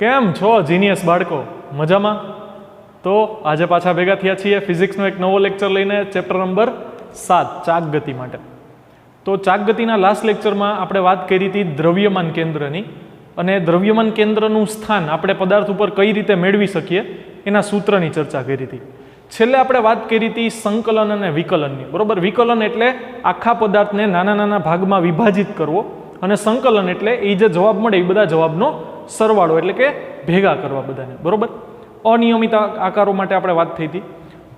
કેમ છો જીનિયસ બાળકો? મજામાં? તો આજે પાછા ભેગા થયા છીએ ફિઝિક્સનો એક નવો લેક્ચર લઈને, ચેપ્ટર નંબર 7 ચાક ગતિ માટે. તો ચાક ગતિના લાસ્ટ લેક્ચરમાં આપણે વાત કરી હતી દ્રવ્યમાન કેન્દ્રની, અને દ્રવ્યમાન કેન્દ્રનું સ્થાન આપણે પદાર્થ ઉપર કઈ રીતે મેળવી શકીએ એના સૂત્રની ચર્ચા કરી હતી. છેલ્લે આપણે વાત કરી હતી સંકલન અને વિકલનની. બરોબર, વિકલન એટલે આખા પદાર્થને નાના નાના ભાગમાં વિભાજિત કરવો, અને સંકલન એટલે એ જે જવાબ મળે એ બધા જવાબનો સરવાળો, એટલે કે ભેગા કરવા બધાને. બરોબર, અનિયમિત આકારો માટે આપણે વાત થઈ હતી.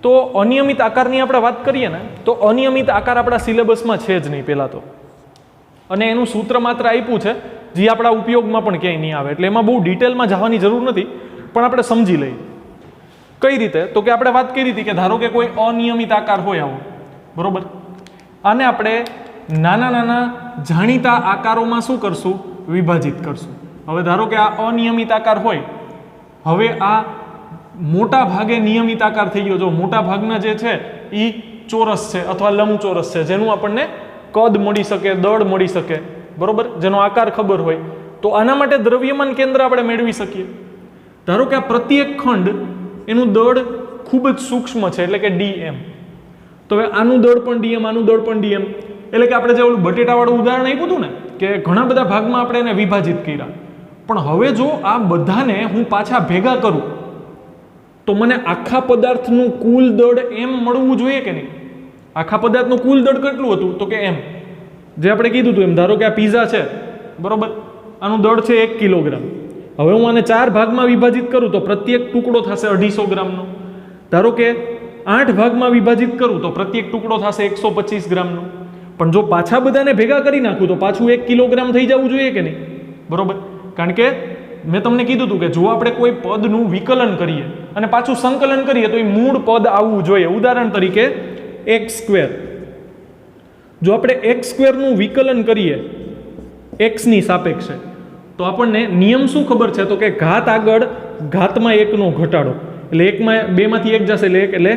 તો અનિયમિત આકારની આપણે વાત કરીએ ને, તો અનિયમિત આકાર આપણા સિલેબસમાં છે જ નહીં પહેલાં તો, અને એનું સૂત્ર માત્ર આપ્યું છે જે આપણા ઉપયોગમાં પણ ક્યાંય નહીં આવે, એટલે એમાં બહુ ડિટેલમાં જવાની જરૂર નથી, પણ આપણે સમજી લઈએ. કઈ રીતે? તો કે આપણે વાત કરી હતી કે ધારો કે કોઈ અનિયમિત આકાર હોય આવો, બરોબર, આને આપણે નાના નાના જાણીતા આકારોમાં શું કરશું? વિભાજિત કરશું. હવે ધારો કે આ અનિયમિત આકાર હોય, હવે આ મોટા ભાગે નિયમિત આકાર થઈ ગયો. જો મોટા ભાગના જે છે એ ચોરસ છે અથવા લંબચોરસ છે, જેનું આપણને કદ મળી શકે, દળ મળી શકે, બરોબર, જેનો આકાર ખબર હોય, તો આના માટે દ્રવ્યમાન કેન્દ્ર આપણે મેળવી શકીએ. ધારો કે આ પ્રત્યેક ખંડ એનું દળ ખૂબ જ સૂક્ષ્મ છે, એટલે કે dm. તો હવે આનું દળ પણ dm, આનું દળ પણ dm, એટલે કે આપણે જે ઓલું બટેટાવાળું ઉદાહરણ આપ્યું હતું ને, કે ઘણા બધા ભાગમાં આપણે એને વિભાજિત કર્યા. પણ હવે જો આ બધાને હું પાછા ભેગા કરું તો મને આખા પદાર્થનું કુલ દળ એમ મળવું જોઈએ કે નહીં? આખા પદાર્થનું કુલ દળ કેટલું હતું? તો કે એમ, જે આપણે કીધું હતું એમ. ધારો કે આ પીઝા છે, બરોબર, આનું દળ છે 1 કિલોગ્રામ. હવે હું આને 4 ભાગમાં વિભાજિત કરું તો પ્રત્યેક ટુકડો થશે 250 ગ્રામનો. ધારો કે 8 ભાગમાં વિભાજિત કરું તો પ્રત્યેક ટુકડો થશે 125 ગ્રામનો. પણ જો પાછા બધાને ભેગા કરી નાખું તો પાછું 1 કિલોગ્રામ થઈ જવું જોઈએ કે નહીં? બરોબર, કારણ કે મેં તમને કીધું હતું કે જો આપણે કોઈ પદનું વિકલન કરીએ અને પાછું સંકલન કરીએ તો એ મૂળ પદ આવવું જોઈએ. ઉદાહરણ તરીકે x². જો આપણે x² નું વિકલન કરીએ x ની સાપેક્ષે, તો આપણને નિયમ શું ખબર છે? તો કે ઘાત આગળ ઘાતમાં 1 નો ઘટાડો, એટલે 2 માંથી 1 જશે, એટલે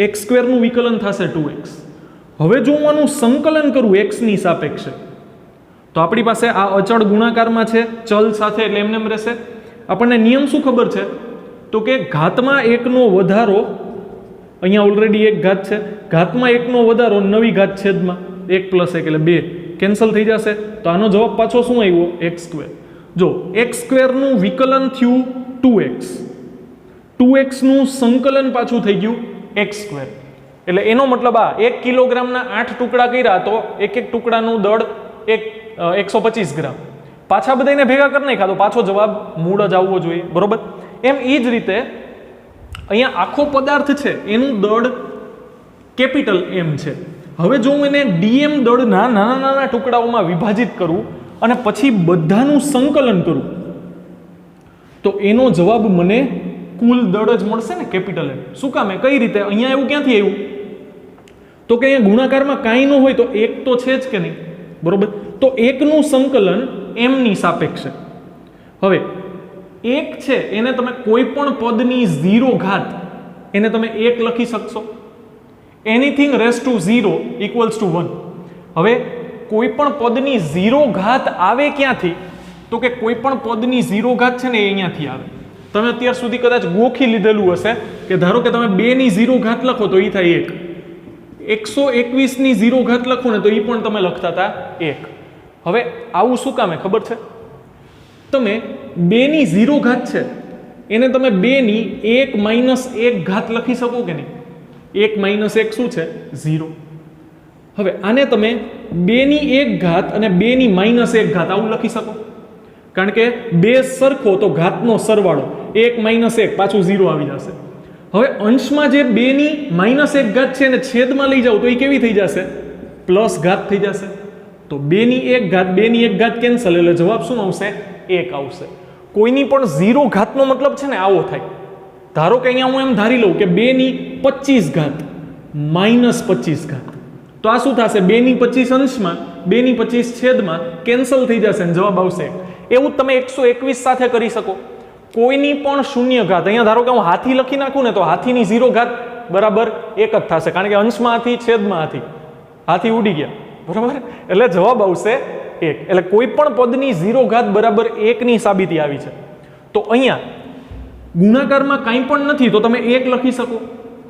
x² નું વિકલન થશે 2x. હવે જો હું આનું સંકલન કરું x ની સાપેક્ષે, તો આપણી પાસે આ અચળ ગુણાકારમાં છે ચલ સાથે, એટલે એમને એમ રહેશે. આપણને નિયમ શું ખબર છે? તો કે ઘાતમાં 1 નો વધારો, અહીંયા ઓલરેડી 1 ઘાત છે, ઘાતમાં 1 નો વધારો નવી ઘાત છેદમાં 1 + 1 એટલે 2 કેન્સલ થઈ જશે. તો આનો જવાબ પાછો શું આવ્યો? x². જો x² નું વિકલન થયું 2x, 2x નું સંકલન પાછું થઈ ગયું x². એટલે એનો મતલબ આ 1 કિલોગ્રામના 8 ટુકડા કર્યા તો એક એક ટુકડાનું દળ 125 ગ્રામ. પાછા બધાને ભેગા કરી નાખ્યા તો પાછો જવાબ મૂળ જ આવવો જોઈએ. બરોબર, એમ એ જ રીતે અહીંયા આખો પદાર્થ છે એનું દળ કેપિટલ M છે. હવે જો હું એને dm દળના નાના નાના ટુકડાઓમાં વિભાજિત કરું અને પછી બધાનું સંકલન કરું તો એનો જવાબ મને કુલ દળ જ મળશે ને, કેપિટલ M. શું કામ? કઈ રીતે? અહીંયા એવું ક્યાંથી આવ્યું? તો કે અહીંયા ગુણાકારમાં કાંઈ ન હોય તો 1 તો છે જ કે નહીં? બરોબર, તો 1 નું સંકલન m ની સાપેક્ષે. હવે 1 છે એને તમે કોઈ પણ પદની 0 ઘાત એને તમે 1 લખી શકશો. Anything raise to 0 = 1. હવે કોઈ પણ પદની 0 ઘાત આવે ક્યાંથી? તો કે કોઈ પણ પદની 0 ઘાત છે ને એ અહીંયાથી આવે. તમે અત્યાર સુધી કદાચ ગોખી લીધેલું હશે કે ધારો કે તમે 2 ની 0 ઘાત લખો તો એ થાય 1, 121 ની 0 ઘાત લખો ને તો એ પણ તમે લખતા હતા 1. હવે આવું શું કામે ખબર છે? તમે 2 ની 0 ઘાત છે એને તમે 2 ની 1 - 1 ઘાત લખી શકો કે નહીં? 1 - 1 શું છે? 0. હવે આને તમે 2 ની 1 ઘાત અને 2 ની -1 ઘાત આવું લખી શકો, કારણ કે 2 સરખો તો ઘાતનો સરવાળો 1 - 1 પાછું 0 આવી જશે. હવે અંશમાં જે 2 ની -1 ઘાત છે એને છેદમાં લઈ જાવ તો એ કેવી થઈ જશે? પ્લસ ઘાત થઈ જશે. તો 2 ની 1 ઘાત 2 ની 1 ઘાત કેન્સલ, એટલે જવાબ શું આવશે? 1 આવશે. કોઈની પણ 0 ઘાતનો મતલબ છે ને આવો થાય. ધારો કે અહીંયા હું એમ ધારી લઉં કે 2 ની 25 ઘાત -25 ઘાત, તો આ શું થશે? 2 ની 25 અંશમાં 2 ની 25 છેદમાં કેન્સલ થઈ જશે અને જવાબ આવશે 1. એવું તમે 121 સાથે કરી શકો. કોઈની પણ 0 ઘાત, અહીંયા ધારો કે હું હાથી લખી નાખું ને તો હાથીની 0 ઘાત બરાબર 1 જ થશે, કારણ કે અંશમાં હાથી છેદમાં હાથી, હાથી ઉડી ગયા. બરાબર, એટલે જવાબ આવશે 1. એટલે કોઈ પણ પદની 0 ઘાત બરાબર 1 ની સાબિતી આવી છે. તો અહીંયા ગુણાકારમાં કાંઈ પણ નથી તો તમે 1 લખી શકો.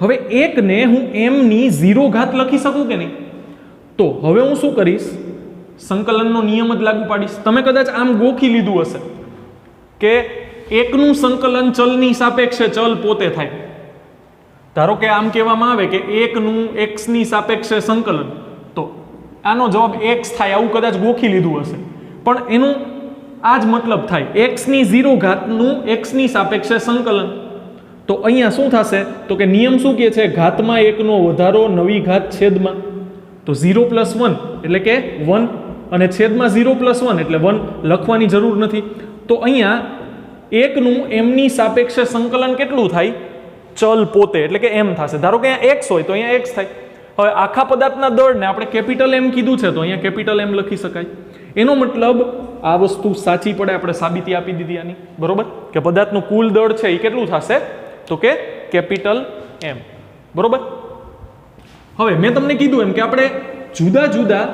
હવે 1 ને હું m ની 0 ઘાત લખી શકું કે નહીં? તો હવે હું શું કરીશ, સંકલનનો નિયમ જ લાગુ પાડીશ. તમે કદાચ આમ ગોખી લીધું હશે કે 1 નું સંકલન ચલની સાપેક્ષે ચલ પોતે થાય. ધારો કે આમ કહેવામાં આવે કે 1 નું x ની સાપેક્ષે સંકલન, તો આનો જવાબ x થાય, આવું કદાચ ગોખી લીધું હશે. પણ એનું આ જ મતલબ થાય, x ની 0 ઘાતનું x ની સાપેક્ષે સંકલન. તો અહીંયા શું થશે તો કે નિયમ શું કહે છે, ઘાતમાં 1 નો વધારો નવી ઘાત છેદમાં. તો 0 + 1 એટલે કે 1 અને છેદમાં 0 + 1 એટલે 1 લખવાની જરૂર નથી. તો અહીંયા 1 નું m ની સાપેક્ષે સંકલન કેટલું થાય, ચલ પોતે એટલે કે m થશે. ધારો કે અહીંયા x હોય તો અહીંયા x થાય. હવે આખા પદાર્થના દળને આપણે કેપિટલ M કીધું છે તો અહીંયા કેપિટલ M લખી શકાય. એનો મતલબ આ વસ્તુ સાચી પડે, આપણે સાબિતી આપી દીધી આની, બરોબર, કે પદાર્થનું કુલ દળ છે એ કેટલું થશે તો કે કેપિટલ M, બરોબર. હવે મેં તમને કીધું એમ કે આપણે જુદા જુદા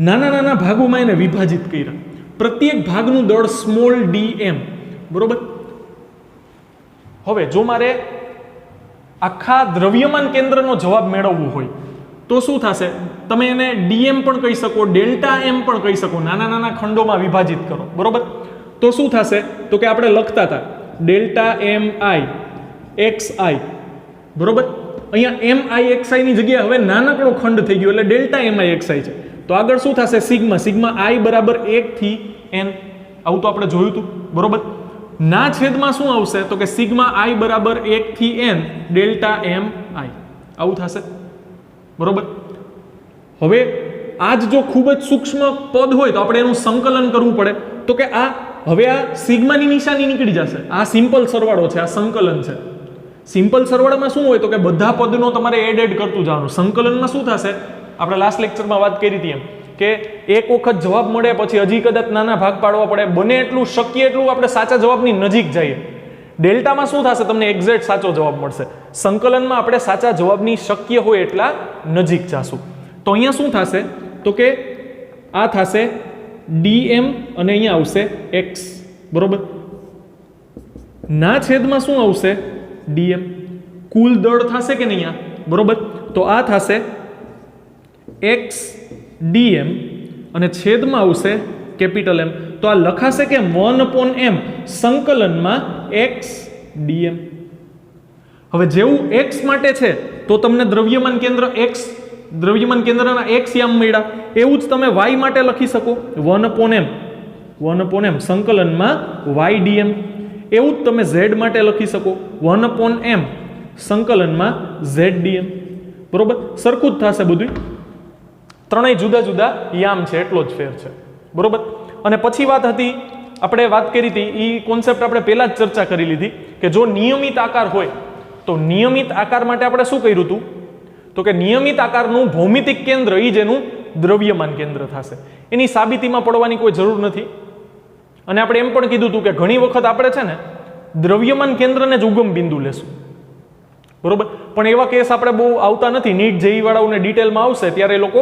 નાના નાના ભાગોમાં એને વિભાજિત કર્યા. પ્રત્યેક ભાગનું દળ સ્મોલ dm, બરોબર. હવે જો મારે આખા દ્રવ્યમાન કેન્દ્રનો જવાબ મેળવવો હોય તો શું થશે, તમે એને dm પણ કહી શકો, ડેલ્ટા m પણ કહી શકો, નાના નાના ખંડોમાં વિભાજિત કરો, બરોબર. તો શું થશે તો કે આપણે લખતા હતા ડેલ્ટા mi xi, બરોબર. અહીંયા mi xi ની જગ્યાએ હવે નાનકડો ખંડ થઈ ગયો એટલે ડેલ્ટા mi xi છે. તો આગળ શું થશે, સિગ્મા i બરાબર 1 થી n, આવું તો આપણે જોયું હતું, બરોબર. ના છેદમાં શું આવશે તો કે સિગ્મા i બરાબર 1 થી n ડેલ્ટા mi, આવું થશે, બરોબર. હવે આ જો ખૂબ જ સૂક્ષ્મ પદ હોય તો આપણે એનું સંકલન કરવું પડે. તો કે આ હવે આ સિગ્માની નિશાની નીકળી જશે. આ સિમ્પલ સરવાળો છે, આ સંકલન છે. સિમ્પલ સરવાળામાં શું હોય તો કે બધા પદનો તમારે એડ કરતું જવાનું. સંકલનમાં શું થશે, આપણે લાસ્ટ લેક્ચરમાં વાત કરી હતી એમ કે એક વખત જવાબ મળે પછી હજી કદાચ નાના ભાગ પાડવા પડે, બને એટલું શક્ય એટલું આપણે સાચા જવાબની નજીક જઈએ. ડેલ્ટામાં શું થશે, તમને એક્ઝેક્ટ સાચો જવાબ મળશે. સંકલનમાં આપણે સાચા જવાબની શક્ય હોય એટલા નજીક જાશું. તો અહીંયા શું થશે તો કે આ થશે dm અને અહીંયા આવશે x, બરોબર. ના છેદમાં શું આવશે dm, કુલ દળ થશે કે નહીં, બરોબર. તો આ થશે x dm અને છેદમાં આવશે કેપિટલ M. તો આ લખાશે કે 1/m સંકલનમાં x dm. હવે જેવું x માટે છે તો તમને દ્રવ્યમાન કેન્દ્ર x, દ્રવ્યમાન કેન્દ્રના x યામ મળ્યા, એવું જ તમે y માટે લખી શકો 1/m સંકલનમાં y dm. એવું જ તમે z માટે લખી શકો 1/m સંકલનમાં z dm, બરોબર. સરખું જ થશે બધું, ત્રણેય જુદા જુદા યામ છે એટલો જ ફેર છે, બરોબર. અને પછી વાત હતી, આપણે વાત કરી હતી એ કોન્સેપ્ટ આપણે પહેલા જ ચર્ચા કરી લીધી કે જો નિયમિત આકાર હોય તો નિયમિત આકાર માટે આપણે શું કર્યું હતું તો કે નિયમિત આકારનું ભૌમિતિક કેન્દ્ર એ જેનું દ્રવ્યમાન કેન્દ્ર થશે. એની સાબિતીમાં પડવાની કોઈ જરૂર નથી. અને આપણે એમ પણ કીધું હતું કે ઘણી વખત આપણે છે ને દ્રવ્યમાન કેન્દ્રને જ ઉગમ બિંદુ લેશું, બરોબર. પણ એવા કેસ આપણે બહુ આવતા નથી. નીટ જેઈ વાળાઓને ડિટેલમાં આવશે ત્યારે એ લોકો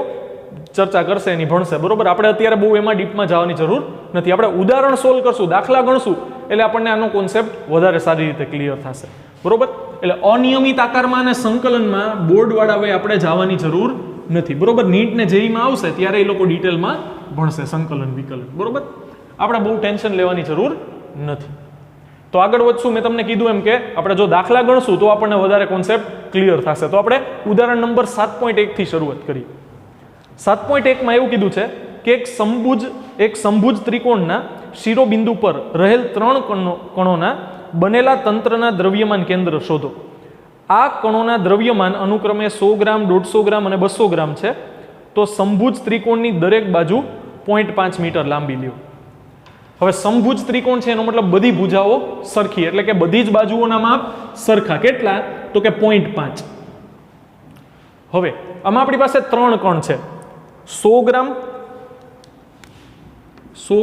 ચર્ચા કરશે, એની ભણશે, બરોબર. આપણે અત્યારે બહુ એમાં ડીપમાં જવાની જરૂર નથી. આપણે ઉદાહરણ સોલ્વ કરશું, દાખલા ગણશું એટલે આપણને આનો કોન્સેપ્ટ વધારે સારી રીતે ક્લિયર થશે, બરોબર. એટલે અનિયમિત આકારમાં અને સંકલનમાં બોર્ડવાળાએ આપણે જવાની જરૂર નથી, બરોબર. નીટ ને જેઈમાં આવશે ત્યારે એ લોકો ડિટેલમાં ભણશે સંકલન વિકલન, બરોબર. આપણે બહુ ટેન્શન લેવાની જરૂર નથી. તો આગળ વધશું. મેં તમને કીધું એમ કે આપણે જો દાખલા ગણશું તો આપણને વધારે કોન્સેપ્ટ ક્લિયર થશે. તો આપણે ઉદાહરણ નંબર 7.1 થી શરૂઆત કરીએ. 7.1 માં એવું કીધું છે કે એક સમભુજ ત્રિકોણના શિરોબિંદુ પર રહેલ 3 કણોના બનેલા તંત્રના દ્રવ્યમાન કેન્દ્ર શોધો. આ કણોના દ્રવ્યમાન અનુક્રમે 100 ગ્રામ, 150 ગ્રામ અને 200 ગ્રામ છે. તો સમભુજ ત્રિકોણની દરેક બાજુ 0.5 મીટર લાંબી લ્યો. હવે સમભુજ ત્રિકોણ છે એનો મતલબ બધી ભુજાઓ સરખી, એટલે કે બધી જ બાજુઓના માપ સરખા. કેટલા તો કે 0.5. હવે આમાં આપણી પાસે 3 કણ છે. 100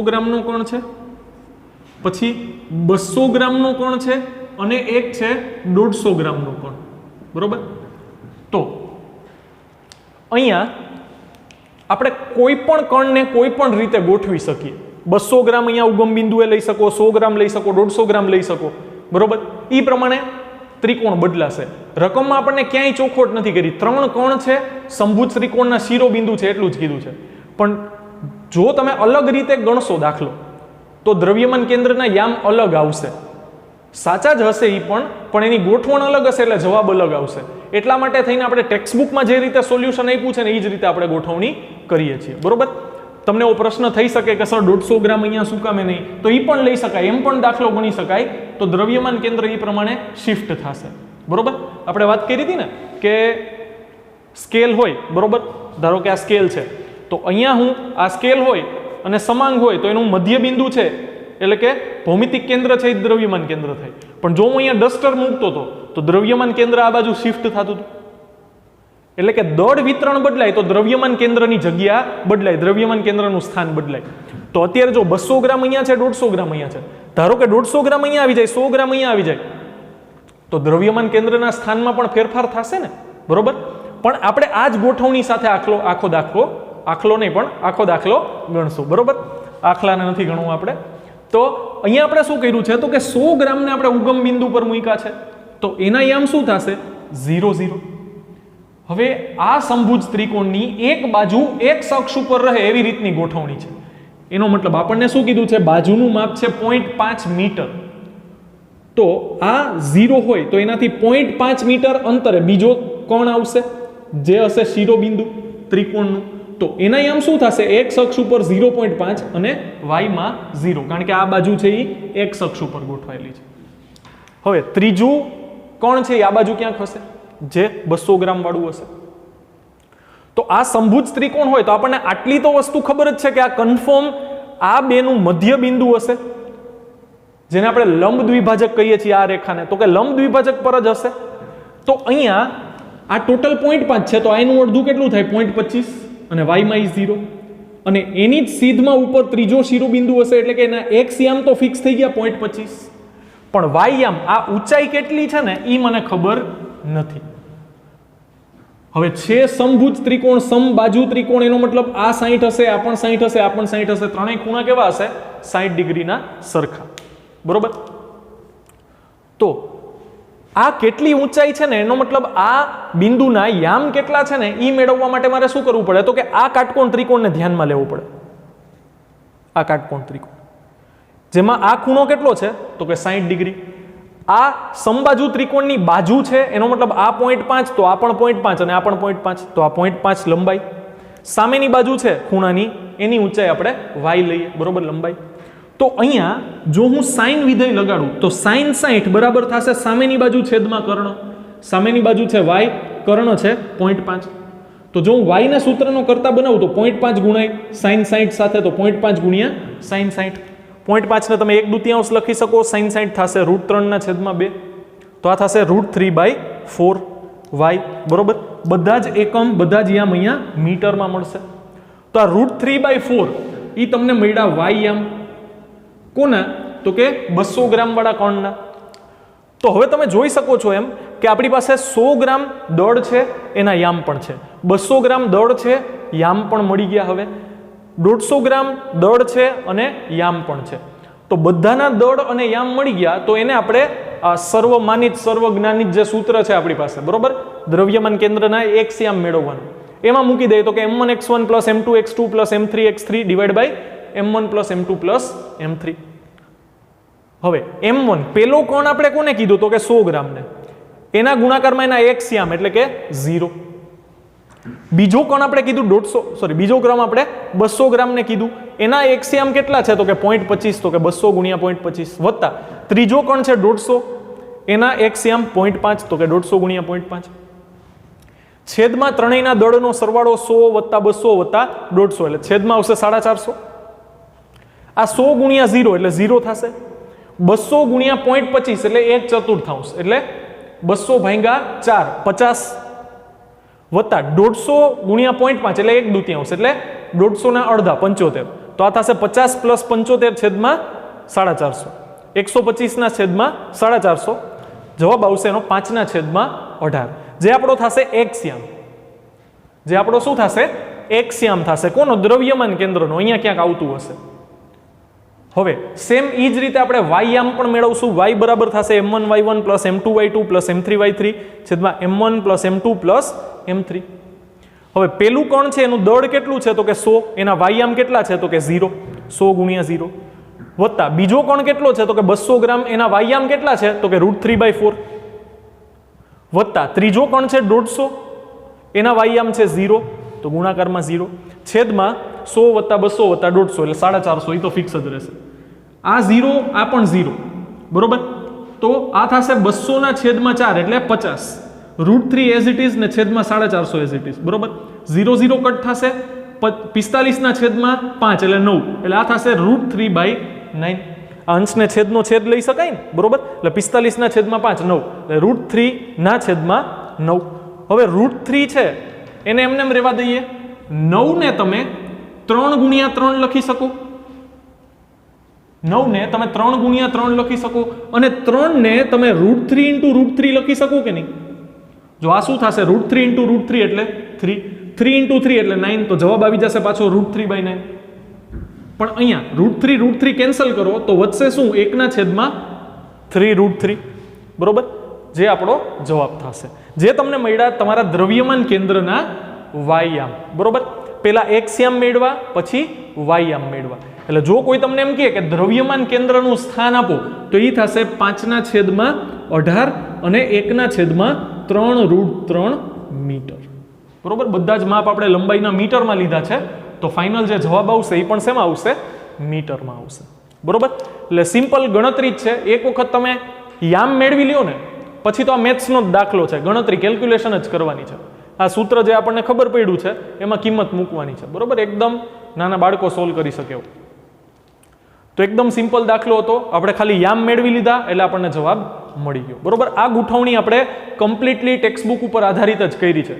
ગ્રામનો કણ છે, પછી 200 ગ્રામનો કણ છે અને એક છે 150 ગ્રામનો કણ, બરોબર. તો અહીંયા આપણે કોઈ પણ કણને કોઈ પણ રીતે ગોઠવી શકીએ. 200 ગ્રામ અહીંયા ઉગમ બિંદુએ લઈ શકો, 100 ગ્રામ લઈ શકો, 150 ગ્રામ લઈ શકો, બરોબર. એ પ્રમાણે ત્રિકોણ બદલાશે. રકમમાં આપણને ક્યાંય ચોખવટ નથી કરી. 3 કોણ છે, સમભુજ ત્રિકોણના શિરોબિંદુ છે એટલું જ કીધું છે. પણ જો તમે અલગ રીતે ગણશો દાખલો તો દ્રવ્યમાન કેન્દ્રના યામ અલગ આવશે. સાચા જ હશે એ પણ એની ગોઠવણ અલગ હશે એટલે જવાબ અલગ આવશે. એટલા માટે થઈને આપણે ટેક્સ્ટબુકમાં જે રીતે સોલ્યુશન આપ્યું છે ને એ જ રીતે આપણે ગોઠવણી કરીએ છીએ, બરોબર. તમને એવો પ્રશ્ન થઈ શકે કે સર 150 ગ્રામ અહીંયા શું કામે નહીં, તો એ પણ લઈ શકાય, એમ પણ દાખલો ગણી શકાય. તો દ્રવ્યમાન કેન્દ્ર એ પ્રમાણે શિફ્ટ થશે, બરોબર. આપણે વાત કરી હતી ને કે સ્કેલ હોય, બરોબર. ધારો કે આ સ્કેલ છે, તો અહીંયા હું આ સ્કેલ હોય અને સમાંગ હોય તો એનું મધ્ય બિંદુ છે એટલે કે ભૌમિતિક કેન્દ્ર છે એ દ્રવ્યમાન કેન્દ્ર થાય. પણ જો હું અહીંયા ડસ્ટર મૂકતો હતો તો દ્રવ્યમાન કેન્દ્ર આ બાજુ શિફ્ટ થતું હતું. એટલે કે દળ વિતરણ બદલાય તો દ્રવ્યમાન કેન્દ્રની જગ્યા બદલાય, દ્રવ્યમાન કેન્દ્રનું સ્થાન બદલાય. તો અત્યારે જો 200 ગ્રામ અહીંયા છે, 150 ગ્રામ અહીંયા છે, ધારો કે 150 ગ્રામ અહીંયા આવી જાય, 100 ગ્રામ અહીંયા આવી જાય, તો દ્રવ્યમાન કેન્દ્રના સ્થાનમાં પણ ફેરફાર થશે ને, બરોબર. પણ આપણે આ જ ગોઠવણી સાથે આખો દાખલો ગણશું, બરોબર. આખલાને નથી ગણવું આપણે. તો અહીંયા આપણે શું કર્યું છે તો કે 100 ગ્રામને આપણે ઉગમ બિંદુ પર મૂક્યા છે, તો એના યામ શું થશે? 0 0. હવે આ સમભુજ ત્રિકોણની એક બાજુ x અક્ષ ઉપર રહે એવી રીતની ગોઠવણી છે. એનો મતલબ આપણને શું કીધું છે? બાજુનું માપ છે 0.5 મીટર. તો આ 0 હોય તો એનાથી 0.5 મીટર અંતરે બીજો કોણ આવશે જે હશે શિરોબિંદુ ત્રિકોણનું. તો એના યામ શું થશે? x અક્ષ ઉપર 0.5 અને y માં 0, કારણ કે આ બાજુ છે એ x અક્ષ ઉપર ગોઠવાયેલી છે. હવે ત્રીજું કોણ છે એ આ બાજુ ક્યાંક હશે જે 200 ગ્રામ વાળું હશે. તો આ સમભુજ ત્રિકોણ હોય તો આપણને આટલી તો વસ્તુ ખબર જ છે કે આ કન્ફર્મ આ બેનું મધ્ય બિંદુ હશે, જેને આપણે લંબ દ્વિભાજક કહીએ છીએ આ રેખાને, તો કે લંબ દ્વિભાજક પર જ હશે. તો અહીંયા આ ટોટલ 0.5 છે, તો આ એનું અડધું કેટલું થાય? 0.25 અને y માં 0. અને એની જ સીધમાં ઉપર ત્રીજો શિરોબિંદુ હશે એટલે કે એના x યામ તો ફિક્સ થઈ ગયા 0.25, પણ y યામ આ ઊંચાઈ કેટલી છે ને એ મને ખબર નથી. હવે છે સમભુજ ત્રિકોણ, સમબાજુ ત્રિકોણ, એનો મતલબ આ 60 હશે, આ પણ 60 હશે, આ પણ 60 હશે, ત્રણેય ખૂણા કેવા હશે? 60 ડિગ્રીના સરખા, બરોબર. તો આ કેટલી ઊંચાઈ છે ને એનો મતલબ આ બિંદુના યામ કેટલા છે ને એ મેળવવા માટે મારે શું કરવું પડે? તો કે આ કાટકોણ ત્રિકોણને ધ્યાનમાં લેવું પડે. આ કાટકોણ ત્રિકોણ જેમાં આ ખૂણો કેટલો છે? તો કે 60 ડિગ્રી. આ સમબાજુ ત્રિકોણની બાજુ છે એનો મતલબ આ 0.5, તો આ પણ 0.5 અને આ પણ 0.5, તો આ 0.5 લંબાઈ. સામેની બાજુ છે ખૂણાની એની ઊંચાઈ આપણે y લઈએ, બરોબર, લંબાઈ. તો અહીંયા જો હું સાઇન વિધેય લગાડું તો sin 60 બરાબર થશે સામેની બાજુ છેદમાં કર્ણ. સામેની બાજુ છે y, કર્ણ છે 0.5. તો જો હું y ના સૂત્રનો કરતા બનાવું તો 0.5 ગુણાય sin 60 સાથે, તો 0.5 ગુણ્યા sin 60. 0.5 ને તમે 1/2 લખી શકો, sin 60 થશે √3/2, તો આ થશે √3/4 y, બરોબર. બધા જ એકમ, બધા જ યામ અહીંયા મીટરમાં મળશે. તો આ √3/4 એ તમને મળ્યા y યામ. કોના? તો કે 200 ગ્રામ વાળા કોણના. તો હવે તમે જોઈ શકો છો એમ કે આપણી પાસે 100 ગ્રામ દળ છે, એના યામ પણ છે, 200 ગ્રામ દળ છે, યામ પણ મળી ગયા. હવે 150 ગ્રામ દળ છે અને યામ પણ છે. તો બધાના દળ અને યામ મળી ગયા તો એને આપણે સર્વમાનિત સર્વજ્ઞાનિત જે સૂત્ર છે આપણી પાસે, બરોબર, દ્રવ્યમાન કેન્દ્રના x યામ મેળવવાનું, એમાં મૂકી દઈએ તો કે m1x1 + m2x2 + m3x3 / m1 + m2 + m3. હવે m1 પેલો કોણ આપણે કોને કીધું? તો કે 100 ગ્રામને, એના ગુણાકારમાં એના x યામ એટલે કે 0. બીજો કોણ આપણે કીધું? બીજો ક્રમ આપણે 200 ગ્રામને કીધું, એના x યામ કેટલા છે? તો કે 0.25, તો કે 200 ગુણ્યા 0.25 વત્તા ત્રીજો કોણ છે 150, એના x યામ 0.5, તો કે 150 ગુણ્યા 0.5. છેદમાં ત્રણેયના દળનો સરવાળો 100 + 200 + 150 એટલે છેદમાં આવશે 450. આ 100 ગુણ્યા 0 એટલે 0 થશે. 200 ગુણ્યા 0.25 એટલે 1/4 એટલે 200 ભાગ્યા 4 50 વત્તા 150 ગુણ્યા 0.5 એટલે 1/2 એટલે 150 ના અડધા 75. તો આ થશે 50 + 75 છેદમાં 450, 125 ના છેદમાં 450. જવાબ આવશે એનો 5 ના છેદમાં 18, જે આપણો થશે x યામ. જે આપણો શું થશે? x યામ થશે. કોનો? દ્રવ્યમાન કેન્દ્રનો. અહીંયા ક્યાંક આવતું હશે. હવે સેમ એ જ રીતે આપણે વાયયામ પણ મેળવશું. y બરાબર થશે m1y1 plus m2y2 plus m3y3 છેદમાં m1 plus m2 plus m3. હવે પેલું કોણ છે એનું દળ કેટલું છે તો કે 100, એના વાયયામ કેટલા છે તો કે 0, 100 ગુણ્યા 0, વત્તા બીજો કોણ કેટલો છે તો કે 200 ગ્રામ, એના વાયયામ કેટલા છે તો કે √3/4, વત્તા ત્રીજો કોણ છે 150, એના વાયયામ છે 0 તો ગુણાકારમાં 0, છેદમાં 100 વત્તા 200 વત્તા 150 એટલે 450, એ તો ફિક્સ જ રહેશે. આ 0 આ પણ 0, બરોબર. તો આ થશે 200 ના છેદમાં 4 એટલે 50, √3 એઝ ઇટ ઇઝ ને છેદમાં 450 એઝ ઇટ ઇઝ, બરોબર. 0 0 કટ થશે, 45 ના છેદમાં 5 એટલે 9, એટલે આ થશે √3/9. આ અંશને છેદનો છેદ લઈ શકાય ને, બરોબર. એટલે 45 ના છેદમાં 5 9 એટલે √3 ના છેદમાં 9. હવે √3 છે એને એમને એમ રહેવા દઈએ. 9 ને તમે 3 ગુણ્યા 3 લખી શકો, 9 ને તમે 3 ગુણ્યા 3 લખી શકો, અને 3 ને તમે √3 into √3 લખી શકો કે નહીં? જો આ શું થશે, √3 into √3 એટલે 3, 3 into 3 એટલે 9, તો જવાબ આવી જશે પાછો √3/9. પણ અહીંયા √3 કેન્સલ કરો તો વધશે શું, 1 ના છેદમાં 3√3, બરોબર, જે આપણો જવાબ થશે. જે તમને મળ્યા તમારા દ્રવ્યમાન કેન્દ્રના વાયયામ, બરોબર. પેલા એક્સયામ મેળવા પછી વાયયામ મેળવા. એટલે જો કોઈ તમને એમ કહે કે દ્રવ્યમાન કેન્દ્રનું સ્થાન આપો તો એ થશે 5 ના છેદમાં 18 અને 1 ના છેદમાં 3√3 મીટર, બરોબર. બધા જ માપ આપણે લંબાઈના મીટરમાં લીધા છે, તો ફાઇનલ જે જવાબ આવશે એ પણ શેમાં આવશે, મીટરમાં આવશે, બરોબર. એટલે સિમ્પલ ગણતરી જ છે. એક વખત તમે યામ મેળવી લ્યો ને પછી તો આ મેથ્સનો જ દાખલો છે, ગણતરી કેલ્ક્યુલેશન જ કરવાની છે. આ સૂત્ર જે આપણને ખબર પડ્યું છે એમાં કિંમત મૂકવાની છે, બરોબર. એકદમ નાના બાળકો સોલ્વ કરી શકે એવું. તો એકદમ સિમ્પલ દાખલો હતો, આપણે ખાલી યામ મેળવી લીધા એટલે આપણને જવાબ મળી ગયો, બરોબર. આ ગોઠવણી આપણે કમ્પ્લીટલી ટેક્સ્ટબુક ઉપર આધારિત જ કરી છે.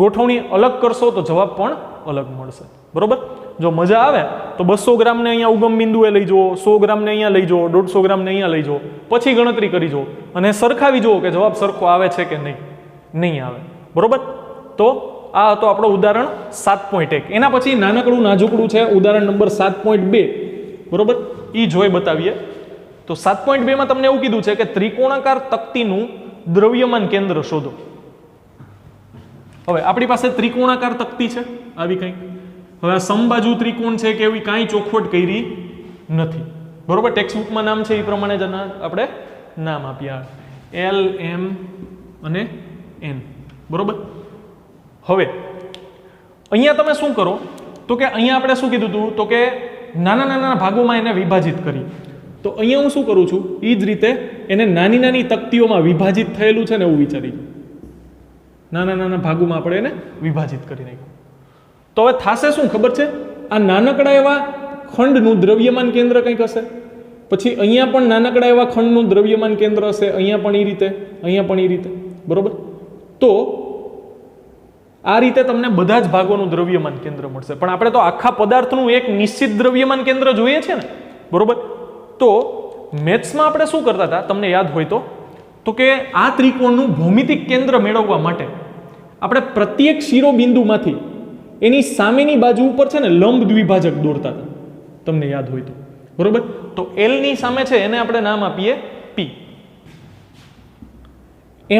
ગોઠવણી અલગ કરશો તો જવાબ પણ અલગ મળશે, બરોબર. જો મજા આવે તો 200 ગ્રામને અહીંયા ઉગમ બિંદુએ લઈ જુઓ, 100 ગ્રામને અહીંયા લઈ જુઓ, 150 ગ્રામને અહીંયા લઈ જુઓ, પછી ગણતરી કરી જુઓ અને સરખાવી જુઓ કે જવાબ સરખો આવે છે કે નહીં આવે, બરોબર. તો આ હતો આપણો ઉદાહરણ 7.1. એના પછી નાનકડું નાજુકડું છે ઉદાહરણ નંબર 7.2, બરોબર. એ જોઈ બતાવીએ. તો 7.2 માં તમને એવું કીધું છે કે ત્રિકોણાકાર તક્તીનું દ્રવ્યમાન કેન્દ્ર શોધો. હવે આપણી પાસે ત્રિકોણાકાર તક્તી છે આવી કંઈક. હવે આ સમબાજુ ત્રિકોણ છે કે એવી કાંઈ ચોખવટ કરી નથી, બરોબર. ટેક્સ્ટબુકમાં નામ છે એ પ્રમાણે જ આપણે નામ આપ્યા, L, M અને N, બરોબર. હવે અહીંયા તમે શું કરો તો કે અહીંયા આપણે શું કીધું હતું તો કે નાના નાના ભાગોમાં એને વિભાજિત કરી. તો અહીંયા હું શું કરું છું એ જ રીતે એને નાની નાની તક્તીઓમાં વિભાજિત થયેલું છે ને એવું વિચારી નાના નાના ભાગોમાં આપણે એને વિભાજિત કરી નાખ્યું. તો હવે થશે શું ખબર છે, આ નાનકડા એવા ખંડનું દ્રવ્યમાન કેન્દ્ર કંઈક હશે, પછી અહીંયા પણ નાનકડા એવા ખંડનું દ્રવ્યમાન કેન્દ્ર હશે, અહીંયા પણ એ રીતે, અહીંયા પણ એ રીતે, બરોબર. તો આ રીતે તમને બધા જ ભાગોનું દ્રવ્યમાન કેન્દ્ર મળશે. પણ આપણે તો આખા પદાર્થનું એક નિશ્ચિત દ્રવ્યમાન કેન્દ્ર જોઈએ છે ને, બરોબર. તો મેથ્સમાં આપણે શું કરતા હતા તમને યાદ હોય તો કે આ ત્રિકોણનું ભૌમિતિક કેન્દ્ર મેળવવા માટે આપણે પ્રત્યેક શિરોબિંદુમાંથી એની સામેની બાજુ ઉપર છે ને લંબ દ્વિભાજક દોરતા હતા, તમને યાદ હોય તો, બરોબર. તો L ની સામે છે એને આપણે નામ આપીએ P,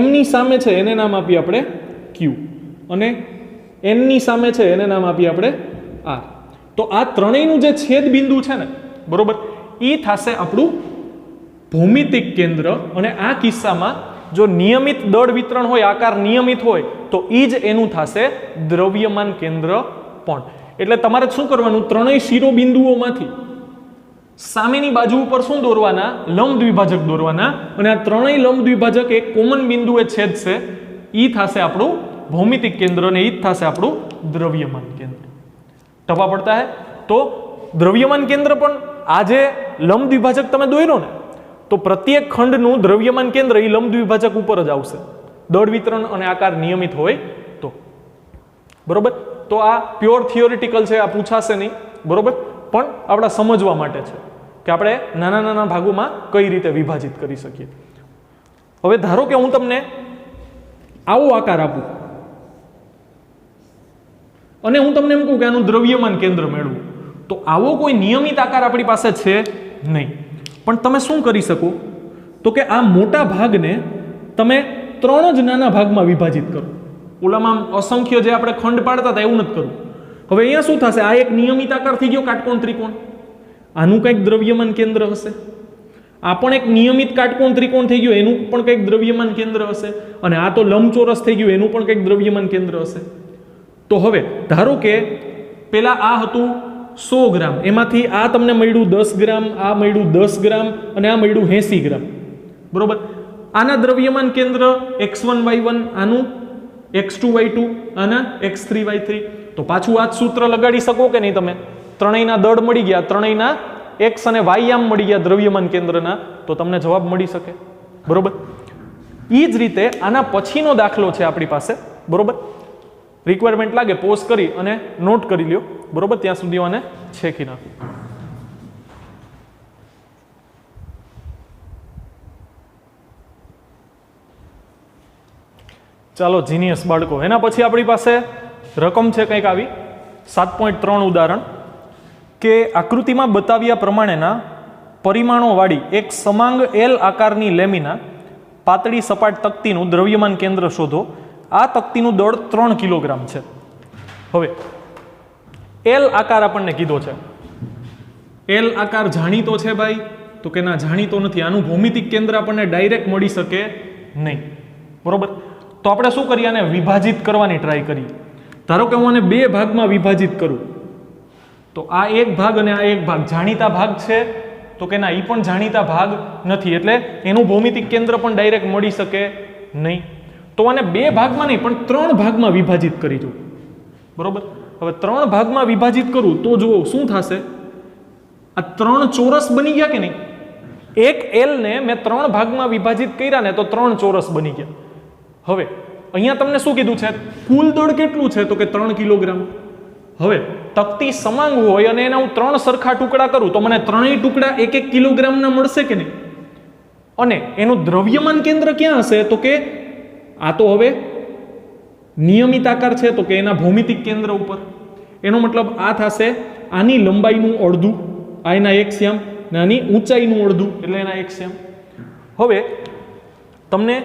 M ની સામે છે એને નામ આપીએ આપણે Q, અને N ની સામે છે એને નામ આપીએ આપણે R. તો આ ત્રણેયનું જે છેદ બિંદુ છે ને, બરોબર, એ થશે આપણું ભૌમિતિક કેન્દ્ર. અને આ કિસ્સામાં જો નિયમિત દળ વિતરણ હોય, આકાર નિયમિત હોય તો એ જ એનું થશે દ્રવ્યમાન કેન્દ્ર પણ. એટલે તમારે શું કરવાનું, ત્રણેય શિરોબિંદુઓમાંથી સામેની બાજુ ઉપર શું દોરવાના, લંબ દ્વિભાજક દોરવાના, અને આ ત્રણેય લંબ દ્વિભાજક એક કોમન બિંદુએ છેદશે, એ થશે આપણું ભૌમિતિક કેન્દ્ર અને એ જ થશે આપણું દ્રવ્યમાન કેન્દ્ર. ટપા પડતા હે. તો દ્રવ્યમાન કેન્દ્ર પણ આ જે લંબ દ્વિભાજક તમે દોર્યો ને, તો પ્રત્યેક ખંડનું દ્રવ્યમાન કેન્દ્ર એ લંબ દ્વિભાજક ઉપર જ આવશે, દળ વિતરણ અને આકાર નિયમિત હોય તો, બરોબર. તો આ પ્યોર થિયોરિટિકલ છે, આ પૂછાશે નહીં, બરોબર, પણ આપણા સમજવા માટે છે કે આપણે નાના નાના ભાગોમાં કઈ રીતે વિભાજિત કરી શકીએ. હવે ધારો કે હું તમને આવો આકાર આપું અને હું તમને એમ કહું કે આનું દ્રવ્યમાન કેન્દ્ર મેળવું, તો આવો કોઈ નિયમિત આકાર આપણી પાસે છે નહીં. પણ તમે શું કરી શકો તો કે આ મોટા ભાગને તમે 3 જ નાના ભાગમાં વિભાજિત કરો. ઓલામાં અસંખ્ય જે આપણે ખંડ પાડતા હતા એવું નથી કરવું. હવે અહીંયા શું થશે? આ એક નિયમિત આકાર થઈ ગયો કાટકોણ ત્રિકોણ. આનું કંઈક દ્રવ્યમાન કેન્દ્ર હશે. આ પણ એક નિયમિત કાટકોણ ત્રિકોણ થઈ ગયો, એનું પણ કંઈક દ્રવ્યમાન કેન્દ્ર હશે. અને આ તો લંબચોરસ થઈ ગયું, એનું પણ કંઈક દ્રવ્યમાન કેન્દ્ર હશે. તો હવે ધારો કે પેલા આ હતું 100 ગ્રામ, એમાંથી આ તમને મળ્યું 10 ગ્રામ, આ મળ્યું 10 ગ્રામ અને આ મળ્યું 80 ગ્રામ. બરોબર? આના દ્રવ્યમાન કેન્દ્ર x1 y1, આનું x2 y2, આના x3 y3. તો પાછું આ જ સૂત્ર લગાડી શકો કે નહીં તમે? ત્રણેયના દળ મળી ગયા, ત્રણેયના x અને y યામ મળી ગયા દ્રવ્યમાન કેન્દ્રના, તો તમને જવાબ મળી શકે. બરોબર? એ જ રીતે આના પછીનો દાખલો છે આપણી પાસે. બરોબર? રિક્વાયરમેન્ટ લાગે પોઝ કરી અને નોટ કરી લ્યો. બરોબર? ત્યાં સુધી આને છેકી નાખો. ચાલો જીનિયસ બાળકો, એના પછી આપણી પાસે રકમ છે કંઈક આવી 7.3 ઉદાહરણ કે આકૃતિમાં બતાવ્યા પ્રમાણેના પરિમાણોવાળી એક સમાંગ એલ આકારની લેમિના પાતળી સપાટ તક્તીનું દ્રવ્યમાન કેન્દ્ર શોધો. આ તક્તીનું દળ 3 કિલોગ્રામ છે. હવે એલ આકાર આપણને કીધો છે. એલ આકાર જાણીતો છે ભાઈ? તો કે ના, જાણીતો નથી. આનું ભૌમિતિક કેન્દ્ર આપણને ડાયરેક્ટ મળી શકે નહીં. બરોબર? તો આપણે શું કરીએ? આને વિભાજિત કરવાની ટ્રાય કરીએ. ધારો કે હું આને 2 ભાગમાં વિભાજિત કરું, તો આ એક ભાગ અને આ એક ભાગ જાણીતા ભાગ છે? તો કે ના, એ પણ જાણીતા ભાગ નથી. એટલે એનું ભૌમિતિક કેન્દ્ર પણ ડાયરેક્ટ મળી શકે નહીં. તો આને 2 ભાગમાં નહીં પણ 3 ભાગમાં વિભાજિત કરી દઉં. બરોબર? હવે 3 ભાગમાં વિભાજિત કરું તો જુઓ શું થશે. આ 3 ચોરસ બની ગયા કે નહીં? એક એલ ને મેં 3 ભાગમાં વિભાજિત કર્યા ને તો 3 ચોરસ બની ગયા. હવે અહીંયા તમને શું કીધું છે? કુલ દળ કેટલું છે? તો કે 3 કિલોગ્રામ. હવે તક્તી સમાંગ હોય અને એના હું 3 સરખા ટુકડા કરું તો મને 3 ટુકડા 1-1 કિલોગ્રામના મળશે કે નહીં? અને એનું દ્રવ્યમાન કેન્દ્ર ક્યાં હશે? તો કે આ તો હવે નિયમિત આકાર છે, તો કે એના ભૌમિતિક કેન્દ્ર ઉપર. એનો મતલબ આ થશે આની લંબાઈનું અડધું, આ એના એક શ્યામ, ને આની ઊંચાઈનું અડધું એટલે એના એક શ્યામ. હવે તમને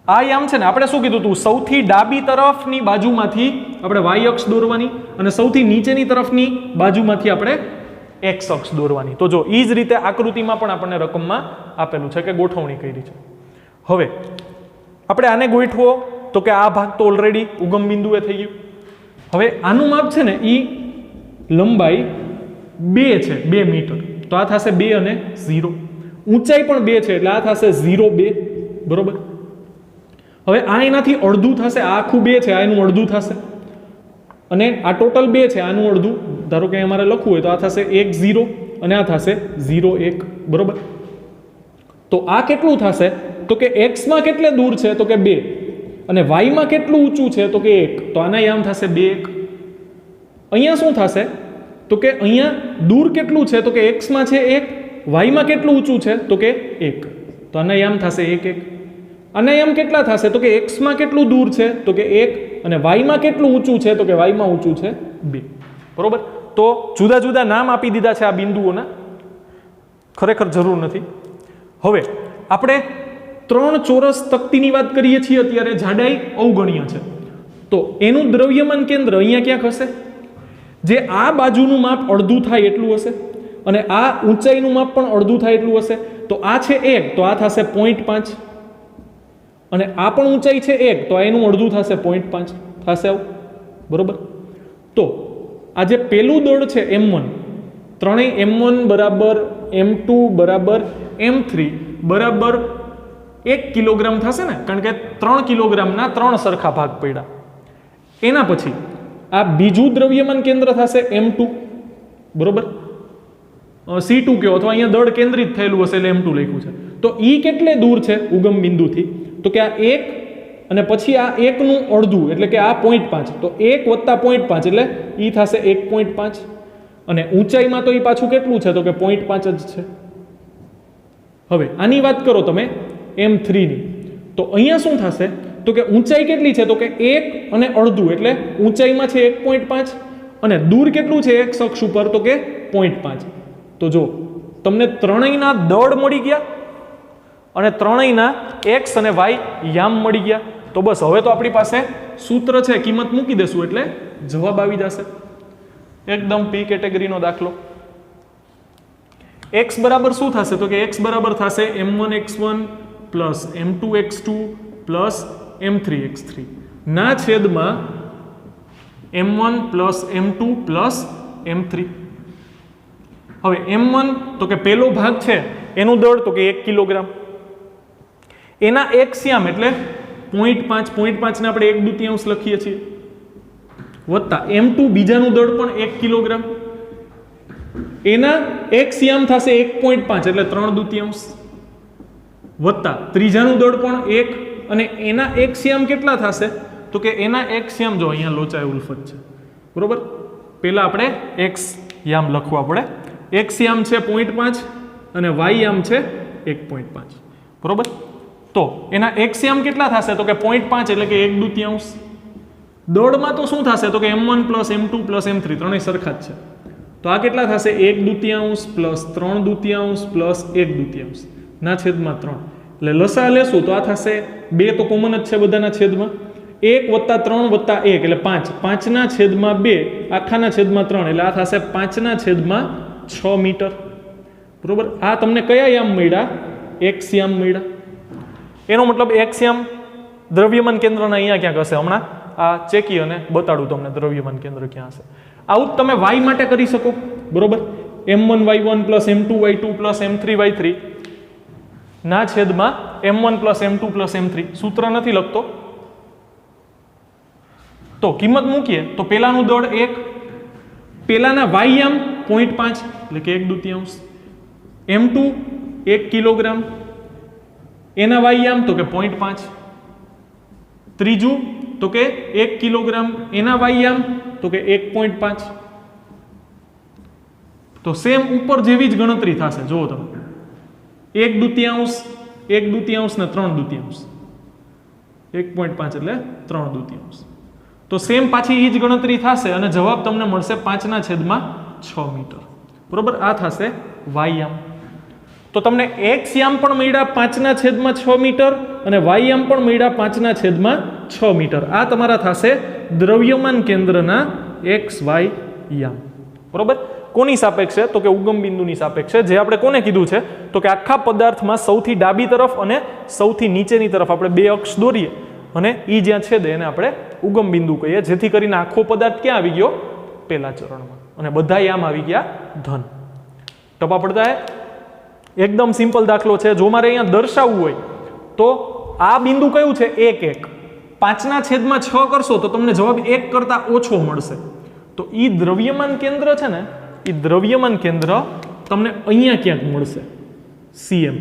આ યામ છે ને, આપણે શું કીધું હતું? સૌથી ડાબી તરફની બાજુમાંથી આપણે y અક્ષ દોરવાની અને સૌથી નીચેની તરફની બાજુમાંથી આપણે x અક્ષ દોરવાની. તો જો એ જ રીતે આકૃતિમાં પણ આપણને રકમમાં આપેલું છે કે ગોઠવણી કરી છે. હવે આપણે આને ગોઠવો તો કે આ ભાગ તો ઓલરેડી ઉગમ બિંદુએ થઈ ગયું. હવે આનું માપ છે ને એ લંબાઈ 2 છે, 2 મીટર. તો આ થશે 2 અને 0. ઊંચાઈ પણ 2 છે એટલે આ થશે 0, 2. બરોબર? હવે આ એનાથી અડધું થશે. આ આખું 2 છે, આ એનું અડધું થશે. અને આ ટોટલ 2 છે, આનું અડધું. ધારો કે અમારે લખવું હોય તો આ થશે 1, 0 અને આ થશે 0, 1. બરોબર? તો આ કેટલું થશે? તો કે x માં કેટલે દૂર છે? તો કે 2. અને y માં કેટલું ઊંચું છે? તો કે 1. તો આના યામ થશે 2, 1. અહીંયા શું થશે? તો કે અહીંયા દૂર કેટલું છે? તો કે x માં છે 1, y માં કેટલું ઊંચું છે? તો કે 1. તો આના યામ થશે 1, 1. અને એમ કેટલા થશે? તો કે x માં કેટલું દૂર છે? તો કે 1. અને y માં કેટલું ઊંચું છે? તો કે y માં ઊંચું છે 2. બરોબર? તો જુદા જુદા નામ આપી દીધા છે આ બિંદુઓના, ખરેખર જરૂર નથી. હવે આપણે 3 ચોરસ તક્તીની વાત કરીએ છીએ અત્યારે, જાડાઈ અવગણ્ય છે. તો એનું દ્રવ્યમાન કેન્દ્ર અહીંયા ક્યાંક હશે. જે આ બાજુનું માપ અડધું થાય એટલું હશે અને આ ઊંચાઈનું માપ પણ અડધું થાય એટલું હશે. તો આ છે 1, તો આ થશે 0.5. અને આ પણ ઊંચાઈ છે 1, તો આ એનું અડધું થશે 0.5 થશે આવું. બરોબર? તો આ જે પેલું દળ છે m1, ત્રણેય m1 બરાબર m2 બરાબર m3 બરાબર 1 કિલોગ્રામ થશે ને, કારણ કે 3 કિલોગ્રામના 3 સરખા ભાગ પડ્યા. એના પછી આ બીજું દ્રવ્યમાન કેન્દ્ર થશે m2. બરોબર? C2 કયો, અથવા અહીંયા દળ કેન્દ્રિત થયેલું હશે એટલે m2 લખ્યું છે. તો E કેટલે દૂર છે ઉગમ બિંદુથી? તો કે આ 1 અને પછી આ 1 નું અડધું એટલે કે આ 0.5. તો 1 + 0.5 એટલે E થશે 1.5. અને ઊંચાઈમાં તો એ પાછું કેટલું છે? તો કે 0.5 જ છે. હવે આની વાત કરો તમે m3 ની, તો અહીંયા શું થશે? તો કે ઊંચાઈ કેટલી છે? તો કે 1 અને અડધું એટલે ઊંચાઈમાં છે 1.5 અને દૂર કેટલું છે x અક્ષ ઉપર? તો કે 0.5. તો જો તમને ત્રણેયના દળ મળી ગયા અને ત્રણેયના એક્સ અને વાય યામ મળી ગયા. તો બસ હવે તો આપણી પાસે સૂત્ર છે, કિંમત મૂકી દેશું એટલે જવાબ આવી જશે. એકદમ પી કેટેગરીનો દાખલો. x બરાબર શું થશે? તો કે x બરાબર થશે m1x1 plus m2x2 plus m3x3 ના છેદમાં m1 plus m2 plus m3. હવે m1 તો કે પહેલો ભાગ છે એનું દળ તો કે 1 કિલોગ્રામ, એના એક્સિયામ એટલે 0.5 ને આપણે 1/2 લખીએ છીએ, વત્તા m2 બીજાનું દળ પણ 1 કિલોગ્રામ, એના એક્સિયામ થશે 1.5 એટલે 3/2, વત્તા ત્રીજાનું દળ પણ 1 અને એના એક્સિયામ કેટલા થશે? તો કે એના એક્સિયામ જો અહીંયા લોચાય ઉલ્ફત છે, બરોબર. પહેલા આપણે એક્સ યામ લખવા પડે. એક્સ યામ છે 0.5 અને વાય યામ છે 1.5, બરોબર. તો એના એક્સ યામ કેટલા થશે? તો કે 0.5 એટલે કે 1/2. દળમાં તો શું થશે? તો કે m1 plus m2 plus m3 ત્રણેય સરખા જ છે. તો આ કેટલા થશે? 1/2 પ્લસ 3/2 પ્લસ 1/2 ના છેદમાં 3. એટલે લસા લેશું તો આ થશે 2 તો કોમન જ છે બધાના છેદમાં, 1 વત્તા 3 વત્તા 1 એટલે 5, 5 ના છેદમાં 2 આખાના છેદમાં 3 એટલે આ થશે 5 ના છેદમાં 6 મીટર, બરોબર. આ તમને કયા યામ મળ્યા? એક્સ યામ મળ્યા. એનો મતલબ એક્સ યામ દ્રવ્યમાન કેન્દ્રના અહીંયા ક્યાંક હશે. હમણાં આ ચેકી અને બતાડું તમને દ્રવ્યમાન કેન્દ્ર ક્યાં હશે. આવું તમે y માટે કરી શકો, બરોબર. m1y1 plus m2y2 plus m3y3 ના છેદમાં m1 plus m2 plus m3. સૂત્ર નથી લખતો, તો કિંમત મૂકીએ તો પેલાનું દળ 1, પેલાના y યામ 0.5 એટલે કે 1/2, m2 1 કિલોગ્રામ, એના y યામ તો કે 0.5, ત્રીજું તો કે 1 કિલોગ્રામ, એના y યામ તો કે 1.5. તો સેમ ઉપર જેવી જ ગણતરી થશે. જુઓ તમે 1/2, 1/2 ને 3/2, 1.5 એટલે 3/2. તો સેમ પાછી એ જ ગણતરી થશે અને જવાબ તમને મળશે 5/6 મીટર, બરોબર. આ થશે y યામ. તો તમને x યામ પણ મળ્યા 5/6 મીટર અને y યામ પણ મળ્યા 5/6 મીટર. આ તમારા થશે દ્રવ્યમાન કેન્દ્રના x y યામ, બરોબર. કોની સાપેક્ષે? તો કે ઉગમ બિંદુની સાપેક્ષે. જે આપણે કોને કીધું છે? તો કે આખા પદાર્થમાં સૌથી ડાબી તરફ અને સૌથી નીચેની તરફ આપણે બે અક્ષ દોરીએ અને ઈ જ્યાં છેદે એને આપણે ઉગમ બિંદુ કહીએ, જેથી કરીને આખો પદાર્થ ક્યાં આવી ગયો? પહેલા ચરણમાં, અને બધા યામ આવી ગયા ધન. ટપા પડતા એકદમ સિમ્પલ દાખલો છે. જો મારે અહીંયા દર્શાવવું હોય તો આ બિંદુ કયું છે? 1 1. 5/6 કરશો તો તમને જવાબ 1 કરતા ઓછો મળશે. તો ઈ દ્રવ્યમાન કેન્દ્ર છે ને, એ દ્રવ્યમાન કેન્દ્ર તમને અહીંયા ક્યાંક મળશે, cm,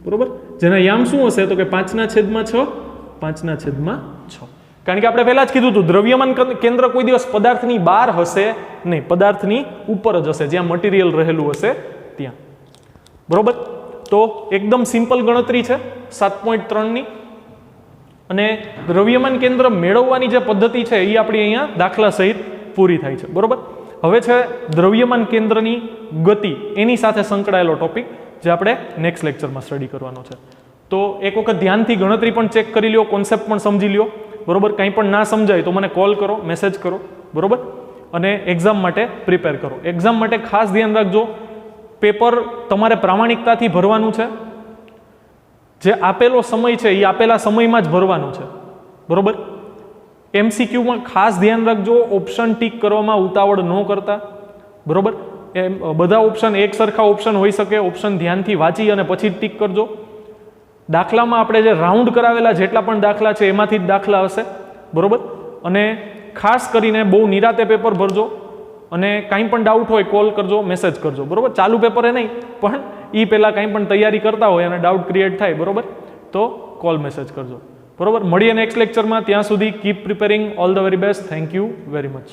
બરોબર. જેના યામ શું હશે? તો કે 5/6, 5/6. કારણ કે આપણે પહેલા જ કીધું હતું દ્રવ્યમાન કેન્દ્ર કોઈ દિવસ પદાર્થની બહાર હશે નહીં, પદાર્થની ઉપર જ હશે, જ્યાં મટીરિયલ રહેલું હશે ત્યાં, બરોબર. તો એકદમ સિમ્પલ ગણતરી છે 7.3 ની. અને દ્રવ્યમાન કેન્દ્ર મેળવવાની જે પદ્ધતિ છે એ આપણી અહીંયા દાખલા સહિત પૂરી થાય છે, બરોબર. હવે છે દ્રવ્યમાન કેન્દ્રની ગતિ, એની સાથે સંકળાયેલો ટોપિક જે આપણે નેક્સ્ટ લેક્ચરમાં સ્ટડી કરવાનો છે. તો એક વખત ધ્યાનથી ગણતરી પણ ચેક કરી લ્યો, કોન્સેપ્ટ પણ સમજી લ્યો, બરોબર. કંઈ પણ ના સમજાય તો મને કોલ કરો, મેસેજ કરો, બરોબર. અને એક્ઝામ માટે પ્રિપેર કરો. એક્ઝામ માટે ખાસ ધ્યાન રાખજો, પેપર તમારે પ્રામાણિકતાથી ભરવાનું છે. જે આપેલો સમય છે એ આપેલા સમયમાં જ ભરવાનું છે, બરોબર. MCQમાં ખાસ ધ્યાન રાખજો, ઓપ્શન ટીક કરવામાં ઉતાવળ ન કરતા, બરોબર. બધા ઓપ્શન એક સરખા ઓપ્શન હોઈ શકે, ઓપ્શન ધ્યાનથી વાંચી અને પછી ટીક કરજો. દાખલામાં આપણે જે રાઉન્ડ કરાવેલા જેટલા પણ દાખલા છે એમાંથી જ દાખલા હશે, બરોબર. અને ખાસ કરીને બહુ નિરાતે પેપર ભરજો, અને કાંઈ પણ ડાઉટ હોય કોલ કરજો, મેસેજ કરજો, બરોબર. ચાલુ પેપરે નહીં, પણ એ પહેલાં કાંઈ પણ તૈયારી કરતા હોય અને ડાઉટ ક્રિએટ થાય, બરોબર, તો કોલ મેસેજ કરજો, બરોબર. મળીએ નેક્સ્ટ લેક્ચરમાં. ત્યાં સુધી keep preparing. All the very best. Thank you very much.